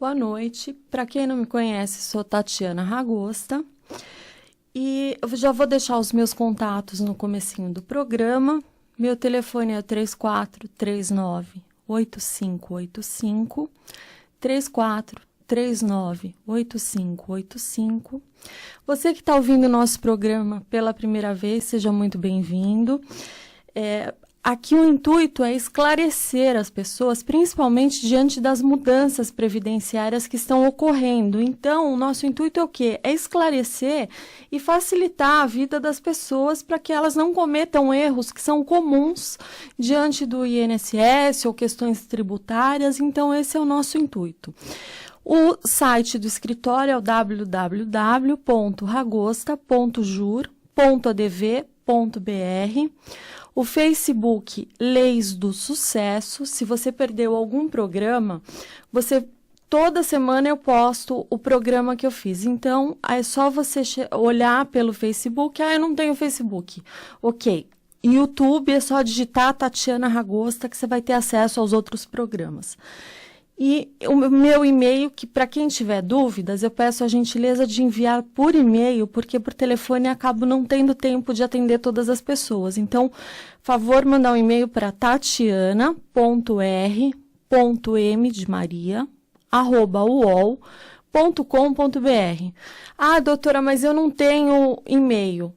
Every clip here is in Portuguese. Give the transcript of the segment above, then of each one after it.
boa noite. Para quem não me conhece, sou Tatiana Ragosta e eu já vou deixar os meus contatos no comecinho do programa. Meu telefone é 3439-8585, 3439-8585. Você que está ouvindo o nosso programa pela primeira vez, seja muito bem-vindo. Aqui o intuito é esclarecer as pessoas, principalmente diante das mudanças previdenciárias que estão ocorrendo. Então, o nosso intuito é o quê? É esclarecer e facilitar a vida das pessoas para que elas não cometam erros que são comuns diante do INSS ou questões tributárias. Então, esse é o nosso intuito. O site do escritório é o www.ragosta.jur.adv.br. O Facebook Leis do Sucesso. Se você perdeu algum programa, toda semana eu posto o programa que eu fiz. Então, é só você olhar pelo Facebook. Eu não tenho Facebook. Ok. YouTube é só digitar Tatiana Ragosta que você vai ter acesso aos outros programas. E o meu e-mail, que para quem tiver dúvidas, eu peço a gentileza de enviar por e-mail, porque por telefone eu acabo não tendo tempo de atender todas as pessoas. Então, favor mandar um e-mail para tatiana.r.m.de.maria@uol.com.br. Ah, doutora, mas eu não tenho e-mail.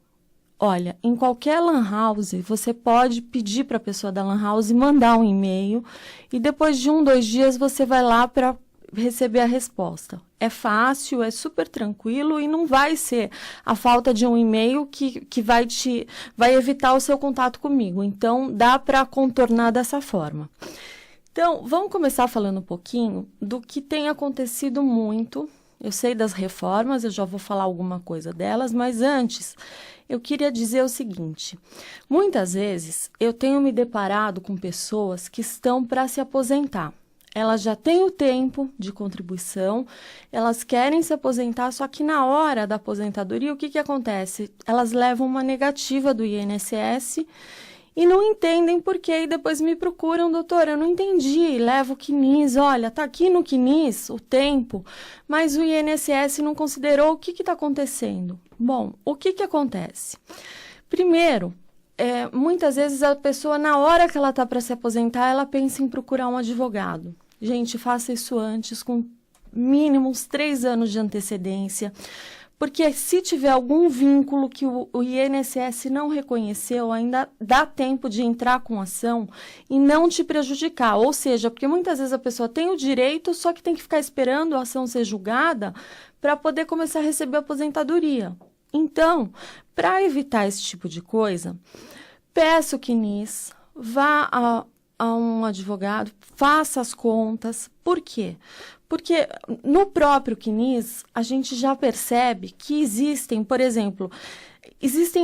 Olha, em qualquer lan house, você pode pedir para a pessoa da lan house mandar um e-mail e depois de 2 dias você vai lá para receber a resposta. É fácil, é super tranquilo e não vai ser a falta de um e-mail que vai evitar o seu contato comigo. Então, dá para contornar dessa forma. Então, vamos começar falando um pouquinho do que tem acontecido muito. Eu sei das reformas, eu já vou falar alguma coisa delas, mas antes eu queria dizer o seguinte: muitas vezes eu tenho me deparado com pessoas que estão para se aposentar. Elas já têm o tempo de contribuição, elas querem se aposentar, só que na hora da aposentadoria, o que acontece? Elas levam uma negativa do INSS e não entendem por quê, e depois me procuram, doutora, eu não entendi, levo o CNIS, olha, está aqui no CNIS o tempo, mas o INSS não considerou. O que está acontecendo? Bom, o que acontece? Primeiro, muitas vezes a pessoa, na hora que ela está para se aposentar, ela pensa em procurar um advogado. Gente, faça isso antes, com mínimos 3 anos de antecedência, porque se tiver algum vínculo que o INSS não reconheceu, ainda dá tempo de entrar com ação e não te prejudicar. Ou seja, porque muitas vezes a pessoa tem o direito, só que tem que ficar esperando a ação ser julgada para poder começar a receber a aposentadoria. Então, para evitar esse tipo de coisa, peça o CNIS, vá a um advogado, faça as contas. Por quê? Porque no próprio CNIS, a gente já percebe que existem, por exemplo,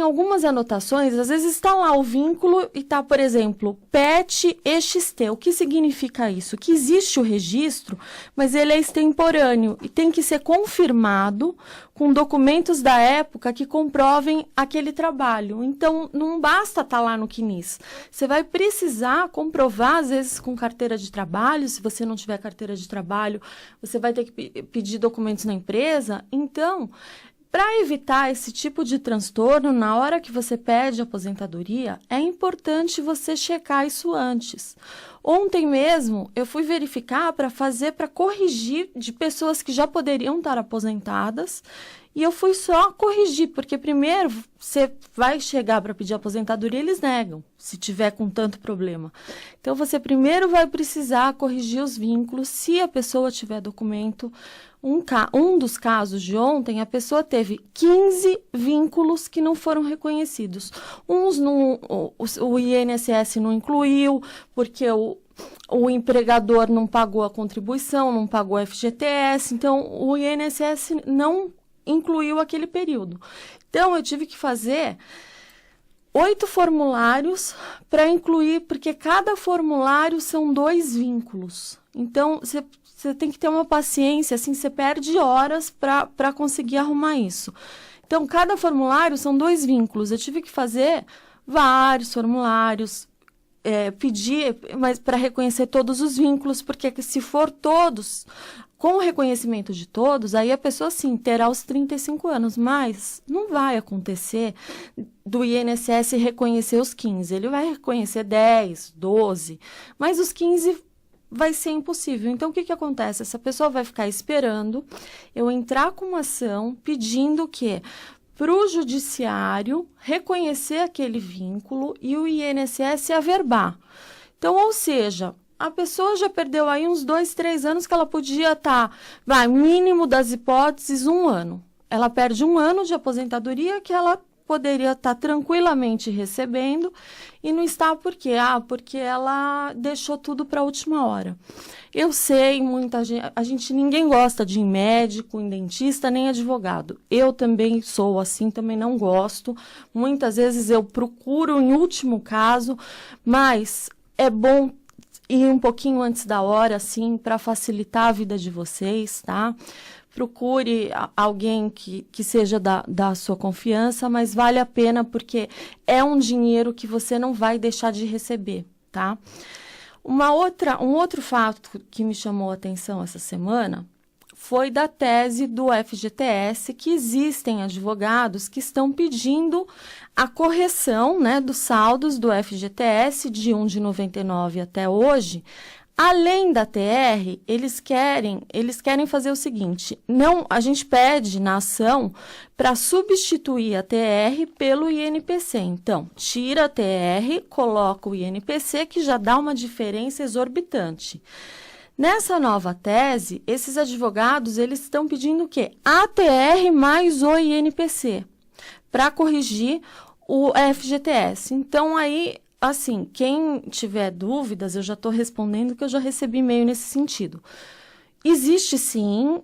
algumas anotações, às vezes está lá o vínculo e está, por exemplo, PET EXT. O que significa isso? Que existe o registro, mas ele é extemporâneo e tem que ser confirmado com documentos da época que comprovem aquele trabalho. Então, não basta estar lá no CNIS. Você vai precisar comprovar, às vezes, com carteira de trabalho. Se você não tiver carteira de trabalho, você vai ter que pedir documentos na empresa. Então, para evitar esse tipo de transtorno, na hora que você pede aposentadoria, é importante você checar isso antes. Ontem mesmo, eu fui verificar para corrigir de pessoas que já poderiam estar aposentadas, e eu fui só corrigir, porque primeiro você vai chegar para pedir aposentadoria, eles negam, se tiver com tanto problema. Então, você primeiro vai precisar corrigir os vínculos, se a pessoa tiver documento. Um dos casos de ontem, a pessoa teve 15 vínculos que não foram reconhecidos. O INSS não incluiu, porque o empregador não pagou a contribuição, não pagou a FGTS, então o INSS não incluiu aquele período. Então, eu tive que fazer 8 formulários para incluir, porque cada formulário são 2 vínculos. Então, você tem que ter uma paciência, assim, você perde horas para conseguir arrumar isso. Então, cada formulário são 2 vínculos. Eu tive que fazer vários formulários, pedir, mas para reconhecer todos os vínculos, porque se for todos, com o reconhecimento de todos, aí a pessoa, sim, terá os 35 anos, mas não vai acontecer do INSS reconhecer os 15. Ele vai reconhecer 10, 12, mas os 15 vai ser impossível. Então, o que acontece? Essa pessoa vai ficar esperando eu entrar com uma ação pedindo o quê? Para o judiciário reconhecer aquele vínculo e o INSS averbar. Então, ou seja, a pessoa já perdeu aí uns 2, 3 anos que ela podia estar, mínimo das hipóteses, 1 ano. Ela perde 1 ano de aposentadoria que ela poderia estar tranquilamente recebendo e não está por quê? Porque ela deixou tudo para a última hora. Eu sei, ninguém gosta de ir em médico, em dentista, nem advogado. Eu também sou assim, também não gosto. Muitas vezes eu procuro em último caso, mas é bom ir um pouquinho antes da hora, assim, para facilitar a vida de vocês, tá? Procure alguém que seja da sua confiança, mas vale a pena porque é um dinheiro que você não vai deixar de receber, tá? Um outro fato que me chamou a atenção essa semana foi da tese do FGTS, que existem advogados que estão pedindo a correção, né, dos saldos do FGTS de 1 de 99 até hoje. Além da TR, eles querem fazer o seguinte, a gente pede na ação para substituir a TR pelo INPC. Então, tira a TR, coloca o INPC, que já dá uma diferença exorbitante. Nessa nova tese, esses advogados eles estão pedindo o quê? A TR mais o INPC, para corrigir o FGTS. Então, aí, assim, quem tiver dúvidas, eu já estou respondendo que eu já recebi e-mail nesse sentido. Existe sim,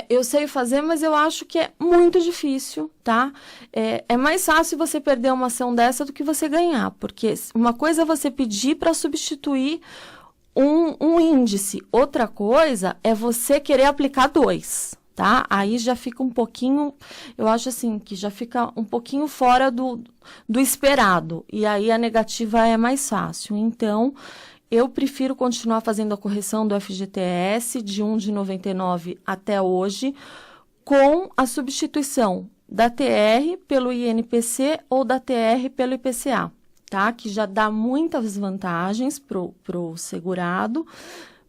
eu sei fazer, mas eu acho que é muito difícil, tá? É mais fácil você perder uma ação dessa do que você ganhar, porque uma coisa é você pedir para substituir um índice, outra coisa é você querer aplicar 2, tá? Aí já fica um pouquinho, eu acho assim, que já fica um pouquinho fora do esperado, e aí a negativa é mais fácil. Então, eu prefiro continuar fazendo a correção do FGTS de 1 de 99 até hoje, com a substituição da TR pelo INPC ou da TR pelo IPCA. Tá? Que já dá muitas vantagens para o segurado,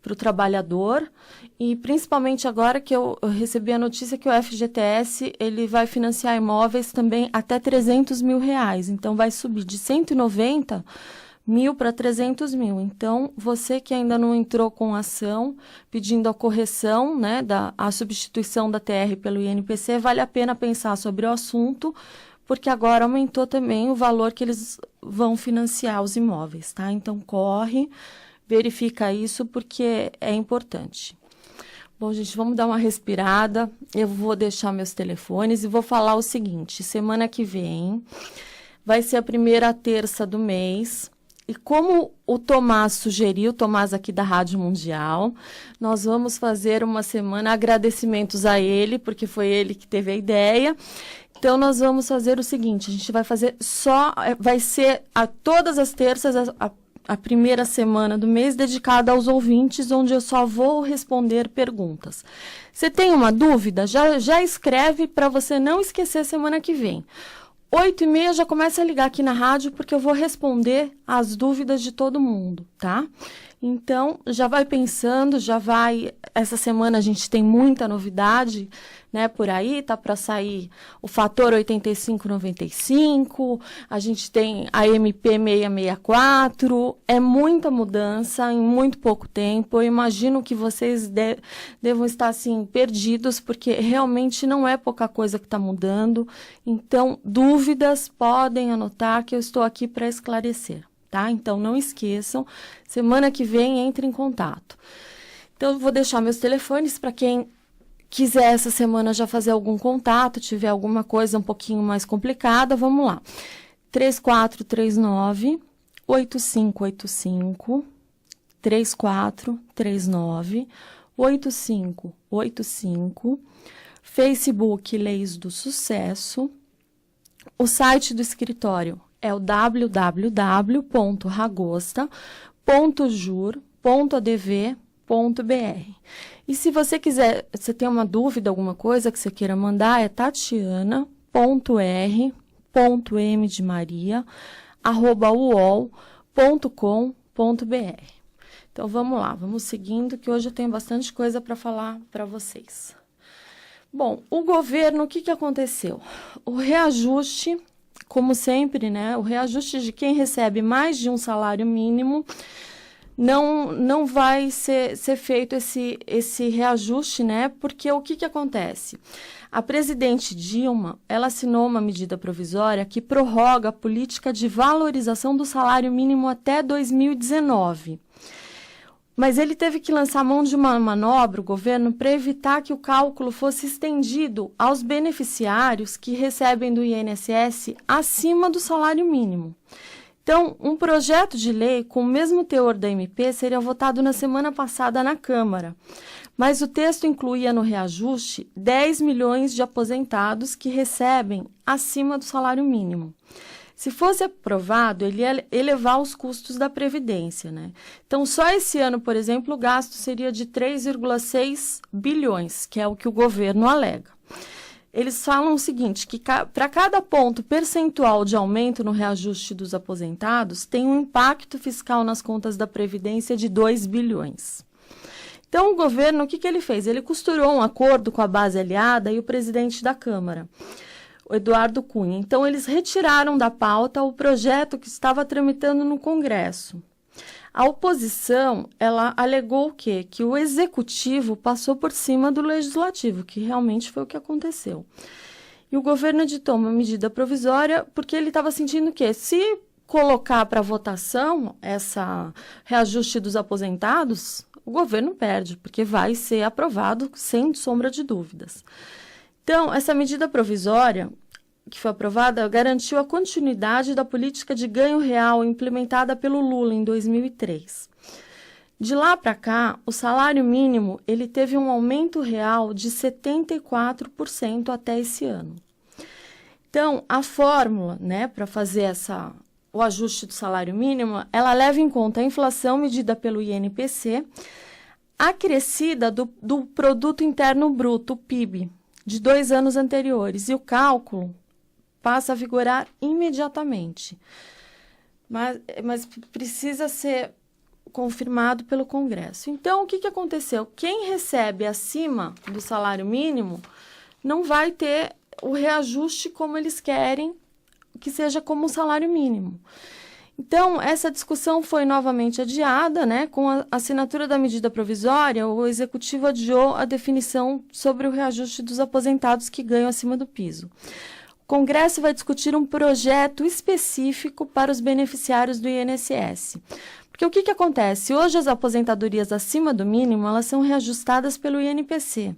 para o trabalhador, e principalmente agora que eu recebi a notícia que o FGTS ele vai financiar imóveis também até R$300 mil, então vai subir de 190 mil para 300 mil. Então, você que ainda não entrou com ação, pedindo a correção, né, a substituição da TR pelo INPC, vale a pena pensar sobre o assunto, porque agora aumentou também o valor que eles vão financiar os imóveis, tá? Então, corre, verifica isso, porque é importante. Bom, gente, vamos dar uma respirada. Eu vou deixar meus telefones e vou falar o seguinte, semana que vem vai ser a primeira terça do mês, e como o Tomás sugeriu, Tomás aqui da Rádio Mundial, nós vamos fazer uma semana, agradecimentos a ele, porque foi ele que teve a ideia. Então, nós vamos fazer o seguinte, a gente vai fazer vai ser todas as terças, a primeira semana do mês dedicada aos ouvintes, onde eu só vou responder perguntas. Você tem uma dúvida? Já escreve para você não esquecer semana que vem. 8h30 já começa a ligar aqui na rádio, porque eu vou responder as dúvidas de todo mundo, tá? Então, já vai pensando, essa semana a gente tem muita novidade, né, por aí, tá para sair o fator 8595, a gente tem a MP 664, é muita mudança em muito pouco tempo. Eu imagino que vocês devam estar, assim, perdidos, porque realmente não é pouca coisa que está mudando. Então, dúvidas, podem anotar que eu estou aqui para esclarecer. Tá? Então, não esqueçam, semana que vem entre em contato. Então, eu vou deixar meus telefones para quem quiser essa semana já fazer algum contato, tiver alguma coisa um pouquinho mais complicada, vamos lá. 3439-8585, 3439-8585, Facebook Leis do Sucesso, o site do escritório é o www.ragosta.jur.adv.br. E se você quiser, você tem uma dúvida, alguma coisa que você queira mandar, é tatiana.r.m de Maria, @uol.com.br. Então, vamos lá, vamos seguindo, que hoje eu tenho bastante coisa para falar para vocês. Bom, o governo, o que aconteceu? O reajuste, como sempre, né? O reajuste de quem recebe mais de um salário mínimo, não vai ser feito esse reajuste, né? Porque o que acontece? A presidente Dilma, ela assinou uma medida provisória que prorroga a política de valorização do salário mínimo até 2019. Mas ele teve que lançar mão de uma manobra, o governo, para evitar que o cálculo fosse estendido aos beneficiários que recebem do INSS acima do salário mínimo. Então, um projeto de lei com o mesmo teor da MP seria votado na semana passada na Câmara, mas o texto incluía no reajuste 10 milhões de aposentados que recebem acima do salário mínimo. Se fosse aprovado, ele ia elevar os custos da Previdência, né? Então, só esse ano, por exemplo, o gasto seria de 3,6 bilhões, que é o que o governo alega. Eles falam o seguinte, que para cada ponto percentual de aumento no reajuste dos aposentados, tem um impacto fiscal nas contas da Previdência de 2 bilhões. Então, o governo, o que ele fez? Ele costurou um acordo com a base aliada e o presidente da Câmara, o Eduardo Cunha. Então, eles retiraram da pauta o projeto que estava tramitando no Congresso. A oposição, ela alegou o quê? Que o executivo passou por cima do legislativo, que realmente foi o que aconteceu. E o governo editou uma medida provisória porque ele estava sentindo que, se colocar para votação essa reajuste dos aposentados, o governo perde, porque vai ser aprovado sem sombra de dúvidas. Então, essa medida provisória que foi aprovada garantiu a continuidade da política de ganho real implementada pelo Lula em 2003. De lá para cá, o salário mínimo ele teve um aumento real de 74% até esse ano. Então, a fórmula, né, para fazer o ajuste do salário mínimo, ela leva em conta a inflação medida pelo INPC, acrescida do Produto Interno Bruto, o PIB, de 2 anos anteriores, e o cálculo passa a vigorar imediatamente. Mas precisa ser confirmado pelo Congresso. Então, o que aconteceu? Quem recebe acima do salário mínimo não vai ter o reajuste como eles querem, que seja como o salário mínimo. Então, essa discussão foi novamente adiada, né? Com a assinatura da medida provisória, o Executivo adiou a definição sobre o reajuste dos aposentados que ganham acima do piso. O Congresso vai discutir um projeto específico para os beneficiários do INSS. Porque o que acontece? Hoje, as aposentadorias acima do mínimo, elas são reajustadas pelo INPC.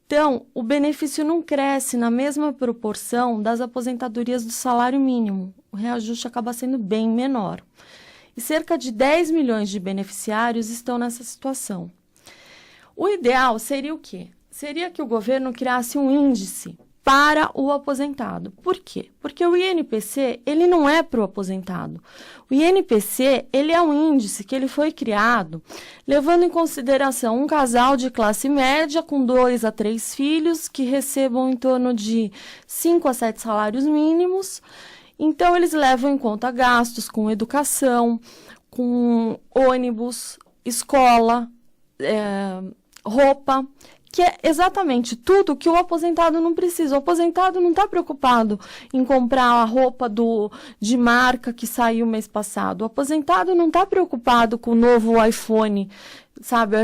Então, o benefício não cresce na mesma proporção das aposentadorias do salário mínimo. O reajuste acaba sendo bem menor. E cerca de 10 milhões de beneficiários estão nessa situação. O ideal seria o quê? Seria que o governo criasse um índice para o aposentado. Por quê? Porque o INPC, ele não é para o aposentado. O INPC, ele é um índice que ele foi criado levando em consideração um casal de classe média com 2 a 3 filhos que recebam em torno de 5 a 7 salários mínimos. Então, eles levam em conta gastos com educação, com ônibus, escola, roupa, que é exatamente tudo que o aposentado não precisa. O aposentado não está preocupado em comprar a roupa de marca que saiu mês passado. O aposentado não está preocupado com o novo iPhone, sabe,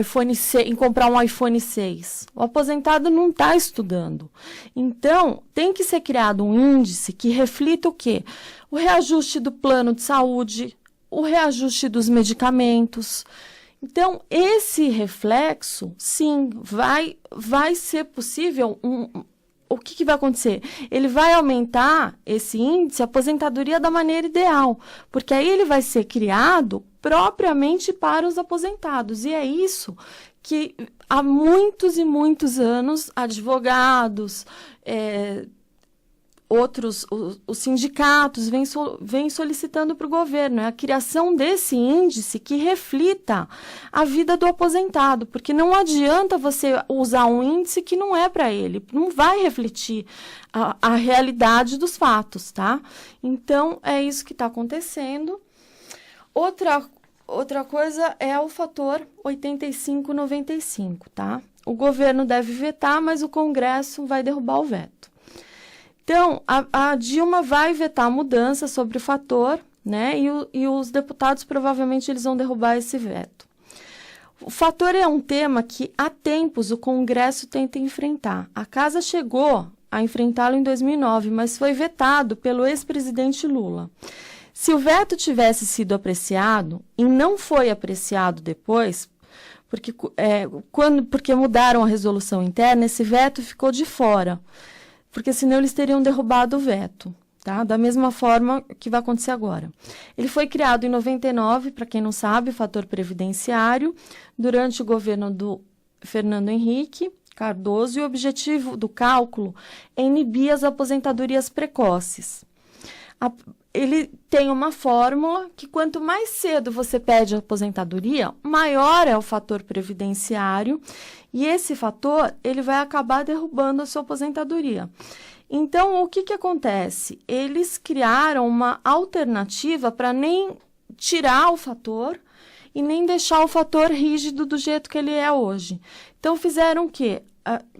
em comprar um iPhone 6. O aposentado não está estudando. Então, tem que ser criado um índice que reflita o quê? O reajuste do plano de saúde, o reajuste dos medicamentos. Então, esse reflexo, sim, vai ser possível. O que vai acontecer? Ele vai aumentar esse índice, a aposentadoria, da maneira ideal, porque aí ele vai ser criado propriamente para os aposentados. E é isso que há muitos e muitos anos, advogados, os sindicatos vêm solicitando para o governo, é a criação desse índice que reflita a vida do aposentado, porque não adianta você usar um índice que não é para ele, não vai refletir a realidade dos fatos, tá? Então, é isso que está acontecendo. Outra coisa é o fator 85-95, tá? O governo deve vetar, mas o Congresso vai derrubar o veto. Então, a Dilma vai vetar a mudança sobre o fator, né? E os deputados provavelmente eles vão derrubar esse veto. O fator é um tema que há tempos o Congresso tenta enfrentar. A Casa chegou a enfrentá-lo em 2009, mas foi vetado pelo ex-presidente Lula. Se o veto tivesse sido apreciado, e não foi apreciado depois, porque mudaram a resolução interna, esse veto ficou de fora, porque senão eles teriam derrubado o veto, tá? Da mesma forma que vai acontecer agora. Ele foi criado em 99, para quem não sabe, o fator previdenciário, durante o governo do Fernando Henrique Cardoso, e o objetivo do cálculo é inibir as aposentadorias precoces. Ele tem uma fórmula que quanto mais cedo você pede a aposentadoria, maior é o fator previdenciário, e esse fator ele vai acabar derrubando a sua aposentadoria. Então, o que acontece? Eles criaram uma alternativa para nem tirar o fator e nem deixar o fator rígido do jeito que ele é hoje. Então, fizeram o quê?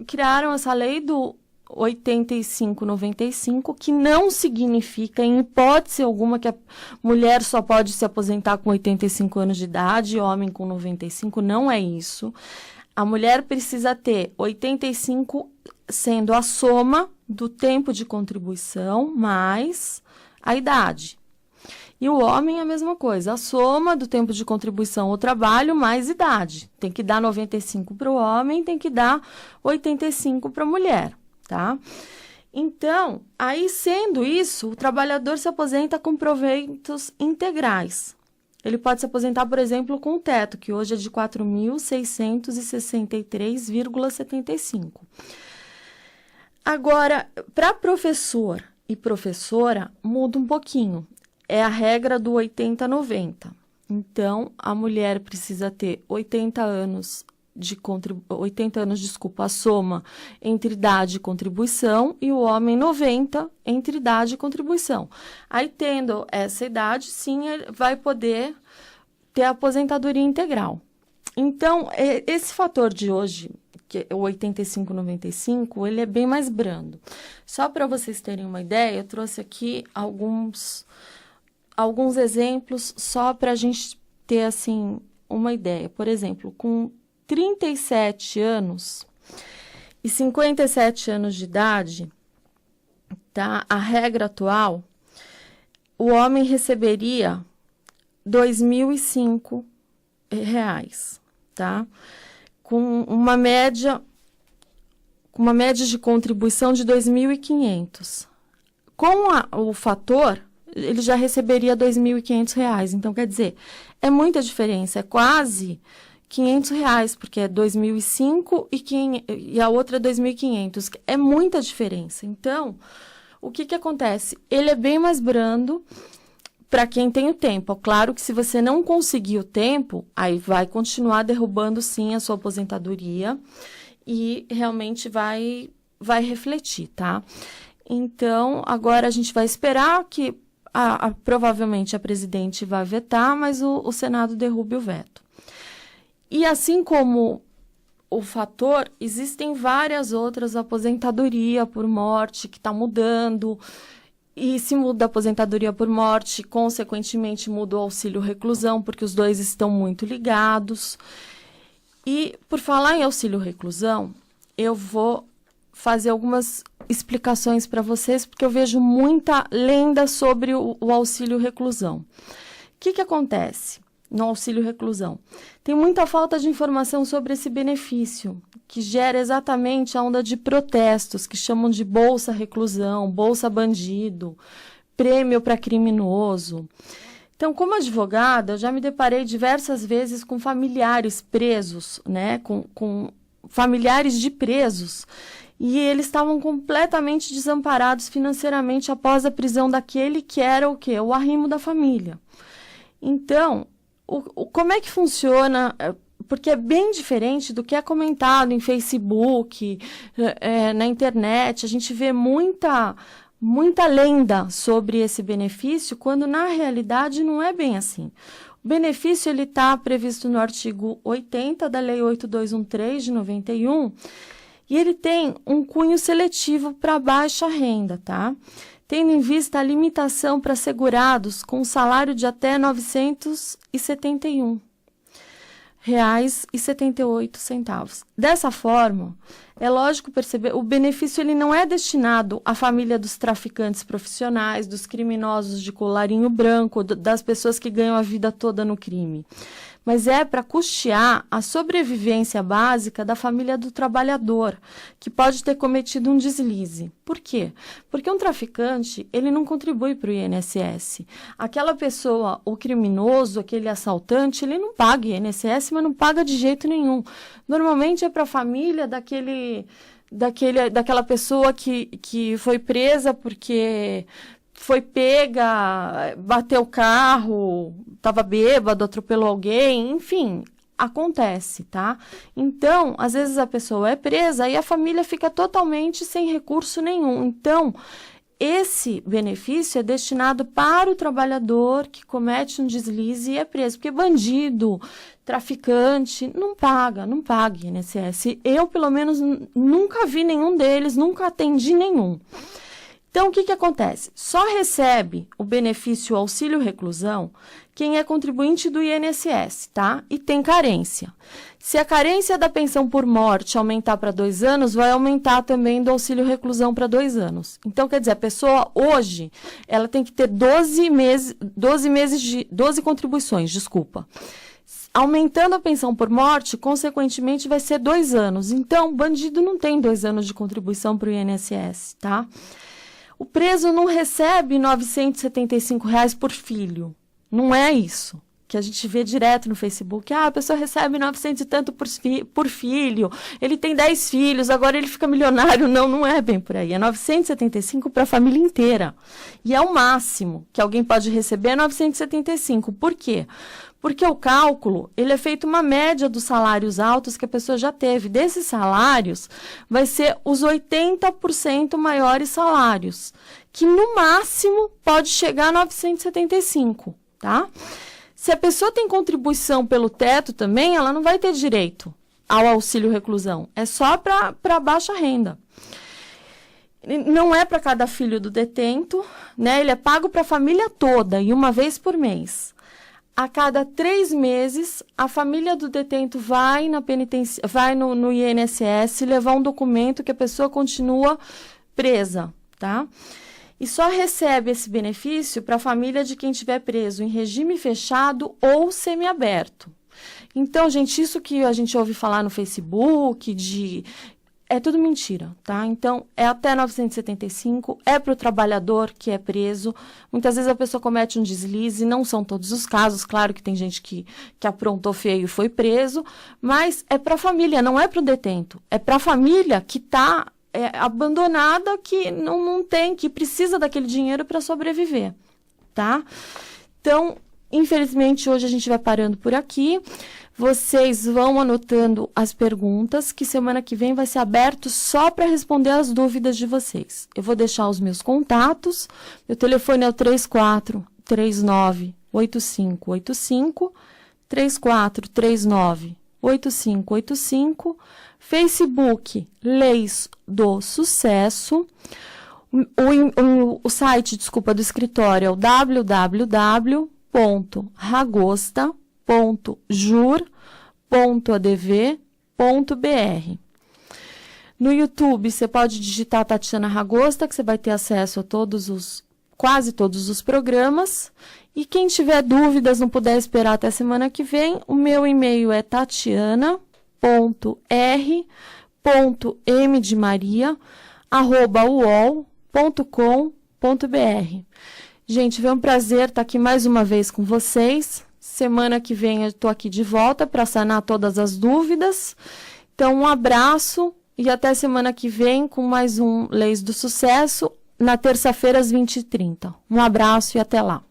Criaram essa lei do 85-95, que não significa, em hipótese alguma, que a mulher só pode se aposentar com 85 anos de idade e homem com 95, não é isso. A mulher precisa ter 85 sendo a soma do tempo de contribuição mais a idade. E o homem é a mesma coisa, a soma do tempo de contribuição ao trabalho mais idade. Tem que dar 95 para o homem, tem que dar 85 para a mulher. Tá? Então, aí sendo isso, o trabalhador se aposenta com proveitos integrais. Ele pode se aposentar, por exemplo, com o teto, que hoje é de 4.663,75. Agora, para professor e professora, muda um pouquinho. É a regra do 80-90. Então, a mulher precisa ter 80 anos a soma entre idade e contribuição, e o homem 90 entre idade e contribuição. Aí, tendo essa idade, sim, ele vai poder ter a aposentadoria integral. Então, esse fator de hoje, que é o 85-95, ele é bem mais brando. Só para vocês terem uma ideia, eu trouxe aqui alguns exemplos só para a gente ter, assim, uma ideia. Por exemplo, com 37 anos e 57 anos de idade, tá? A regra atual, o homem receberia R$ 2.005, tá? Com uma média de contribuição de R$ 2.500. Com o fator, ele já receberia R$ 2.500. Então, quer dizer, é muita diferença, é quase R$ 500, porque é 2.005 e a outra é 2.500. É muita diferença. Então, o que acontece? Ele é bem mais brando para quem tem o tempo. Claro que se você não conseguir o tempo, aí vai continuar derrubando, sim, a sua aposentadoria e realmente vai refletir, tá? Então, agora a gente vai esperar que provavelmente a presidente vai vetar, mas o Senado derrube o veto. E assim como o fator, existem várias outras aposentadoria por morte que está mudando. E se muda a aposentadoria por morte, consequentemente muda o auxílio reclusão, porque os dois estão muito ligados. E por falar em auxílio reclusão, eu vou fazer algumas explicações para vocês, porque eu vejo muita lenda sobre o auxílio reclusão. O que acontece no auxílio reclusão? Tem muita falta de informação sobre esse benefício, que gera exatamente a onda de protestos, que chamam de bolsa reclusão, bolsa bandido, prêmio para criminoso. Então, como advogada, eu já me deparei diversas vezes com familiares presos, né, com familiares de presos, e eles estavam completamente desamparados financeiramente após a prisão daquele que era o quê? O arrimo da família. Então, como é que funciona? Porque é bem diferente do que é comentado em Facebook, na internet. A gente vê muita lenda sobre esse benefício, quando na realidade não é bem assim. O benefício está previsto no artigo 80 da Lei 8213 de 91, e ele tem um cunho seletivo para baixa renda, tá? Tendo em vista a limitação para segurados com salário de até R$ 971,78. Dessa forma, é lógico perceber, o benefício ele não é destinado à família dos traficantes profissionais, dos criminosos de colarinho branco, das pessoas que ganham a vida toda no crime, mas é para custear a sobrevivência básica da família do trabalhador, que pode ter cometido um deslize. Por quê? Porque um traficante, ele não contribui para o INSS. Aquela pessoa, o criminoso, aquele assaltante, ele não paga INSS, mas não paga de jeito nenhum. Normalmente é para a família daquela pessoa que foi presa porque foi pega, bateu o carro, estava bêbado, atropelou alguém, enfim, acontece, tá? Então, às vezes a pessoa é presa e a família fica totalmente sem recurso nenhum. Então, esse benefício é destinado para o trabalhador que comete um deslize e é preso, porque bandido, traficante, não paga INSS. Eu, pelo menos, nunca vi nenhum deles, nunca atendi nenhum. Então, o que acontece? Só recebe o benefício auxílio reclusão quem é contribuinte do INSS, tá? E tem carência. Se a carência da pensão por morte aumentar para 2 anos, vai aumentar também do auxílio reclusão para 2 anos. Então, quer dizer, a pessoa hoje, ela tem que ter 12 contribuições, desculpa. Aumentando a pensão por morte, consequentemente, vai ser 2 anos. Então, bandido não tem 2 anos de contribuição para o INSS, tá? O preso não recebe R$ 975 por filho. Não é isso que a gente vê direto no Facebook. A pessoa recebe 900 e tanto por filho, ele tem 10 filhos, agora ele fica milionário. Não é bem por aí. É 975 para a família inteira. E é o máximo que alguém pode receber, é 975. Por quê? Porque o cálculo, ele é feito uma média dos salários altos que a pessoa já teve. Desses salários, vai ser os 80% maiores salários, que no máximo pode chegar a 975, tá? Se a pessoa tem contribuição pelo teto também, ela não vai ter direito ao auxílio reclusão. É só para baixa renda. Não é para cada filho do detento, né? Ele é pago para a família toda e uma vez por mês. A cada 3 meses, a família do detento vai no INSS levar um documento que a pessoa continua presa, tá? E só recebe esse benefício para a família de quem estiver preso em regime fechado ou semiaberto. Então, gente, isso que a gente ouve falar no Facebook, é tudo mentira, tá? Então, é até 975, é para o trabalhador que é preso. Muitas vezes a pessoa comete um deslize, não são todos os casos, claro que tem gente que aprontou feio e foi preso, mas é para a família, não é para o detento. É para a família que está abandonada, que não tem, que precisa daquele dinheiro para sobreviver, tá? Então, infelizmente, hoje a gente vai parando por aqui. Vocês vão anotando as perguntas, que semana que vem vai ser aberto só para responder as dúvidas de vocês. Eu vou deixar os meus contatos. Meu telefone é o 3439-8585, 3439-8585, Facebook Leis do Sucesso. O site, do escritório é o www.ragosta.jur.adv.br. No YouTube, você pode digitar Tatiana Ragosta, que você vai ter acesso a quase todos os programas. E quem tiver dúvidas, não puder esperar até semana que vem, o meu e-mail é tatiana.r.mdemaria@uol.com.br. Gente, foi um prazer estar aqui mais uma vez com vocês. Semana que vem eu estou aqui de volta para sanar todas as dúvidas. Então, um abraço e até semana que vem com mais um Leis do Sucesso, na terça-feira às 20h30. Um abraço e até lá.